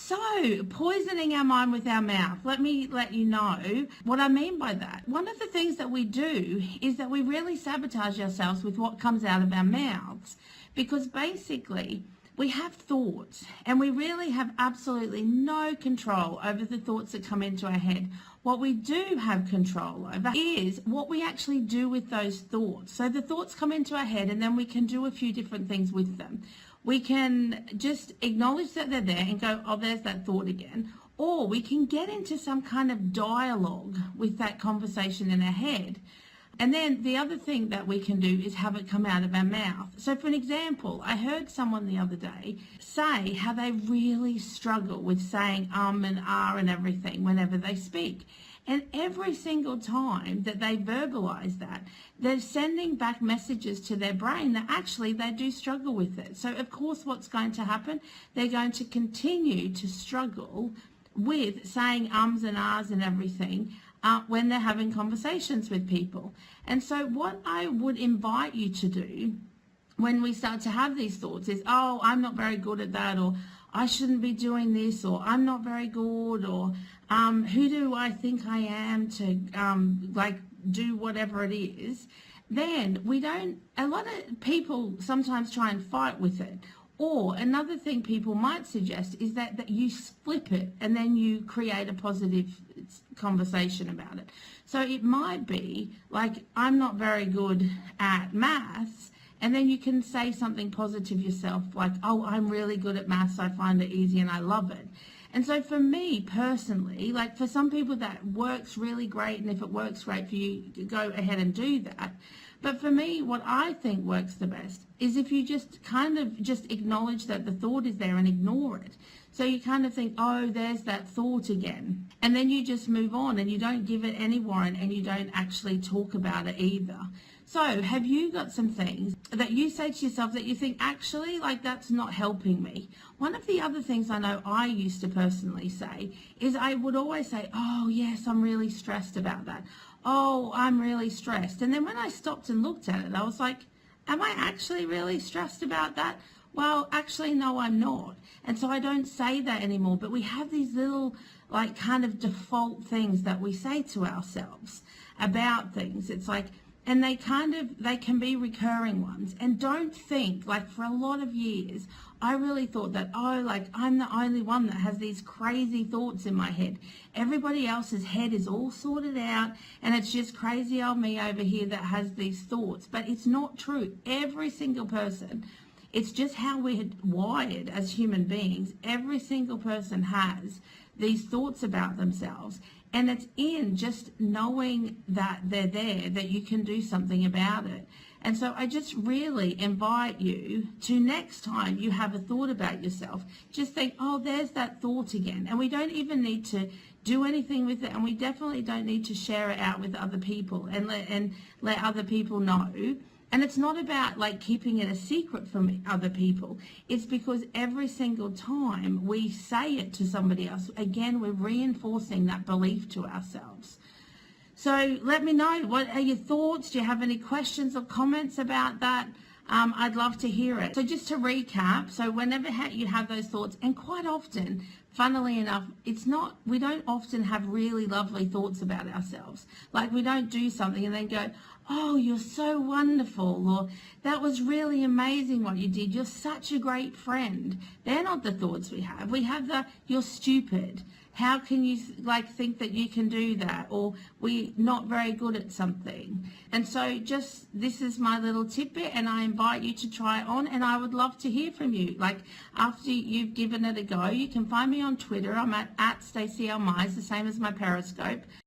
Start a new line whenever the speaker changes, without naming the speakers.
So, poisoning our mind with our mouth. Let me let you know what I mean by that. One of the things that we do is that we really sabotage ourselves with what comes out of our mouths, because basically we have thoughts and we really have absolutely no control over the thoughts that come into our head. What we do have control over is what we actually do with those thoughts. So the thoughts come into our head and then we can do a few different things with them. We can just acknowledge that they're there and go, oh, there's that thought again. Or we can get into some kind of dialogue with that conversation in our head. And then the other thing that we can do is have it come out of our mouth. So for an example, I heard someone the other day say how they really struggle with saying and and everything whenever they speak. And every single time that they verbalize that, they're sending back messages to their brain that actually they do struggle with it. So of course what's going to happen? They're going to continue to struggle with saying ums and ahs and everything when they're having conversations with people. And so what I would invite you to do when we start to have these thoughts is, oh, I'm not very good at that, or I shouldn't be doing this, or I'm not very good, or who do I think I am to do whatever it is. Then a lot of people sometimes try and fight with it. Or another thing people might suggest is that you flip it and then you create a positive conversation about it. So it might be like, I'm not very good at maths, and then you can say something positive yourself, like, oh, I'm really good at maths, I find it easy and I love it. And so for me personally, like for some people that works really great, and if it works great for you, go ahead and do that. But for me, what I think works the best is if you just kind of just acknowledge that the thought is there and ignore it. So you kind of think, oh, there's that thought again. And then you just move on and you don't give it any warrant and you don't actually talk about it either. So have you got some things that you say to yourself that you think, actually, like, that's not helping me? One of the other things I know I used to personally say is I would always say, oh, yes, I'm really stressed about that. Oh, I'm really stressed. And then when I stopped and looked at it, I was like, am I actually really stressed about that? Well, actually, no, I'm not. And so I don't say that anymore. But we have these little, like, kind of default things that we say to ourselves about things. It's like, and they can be recurring ones. And don't think, like, for a lot of years, I really thought that, oh, like, I'm the only one that has these crazy thoughts in my head. Everybody else's head is all sorted out, and it's just crazy old me over here that has these thoughts. But it's not true. Every single person, it's just how we're wired as human beings. Every single person has these thoughts about themselves. And it's in just knowing that they're there, that you can do something about it. And so I just really invite you to, next time you have a thought about yourself, just think, oh, there's that thought again. And we don't even need to do anything with it. And we definitely don't need to share it out with other people and let other people know. And it's not about like keeping it a secret from other people. It's because every single time we say it to somebody else, again, we're reinforcing that belief to ourselves. So let me know, what are your thoughts? Do you have any questions or comments about that? I'd love to hear it. So just to recap, so whenever you have those thoughts, and quite often, funnily enough, we don't often have really lovely thoughts about ourselves. Like we don't do something and then go, oh, you're so wonderful, or that was really amazing what you did. You're such a great friend. They're not the thoughts we have. We have the, you're stupid. How can you think that you can do that? Or we're not very good at something. And so just, this is my little tidbit, and I invite you to try it on, and I would love to hear from you. Like after you've given it a go, you can find me on Twitter. I'm at Stacey the same as my Periscope.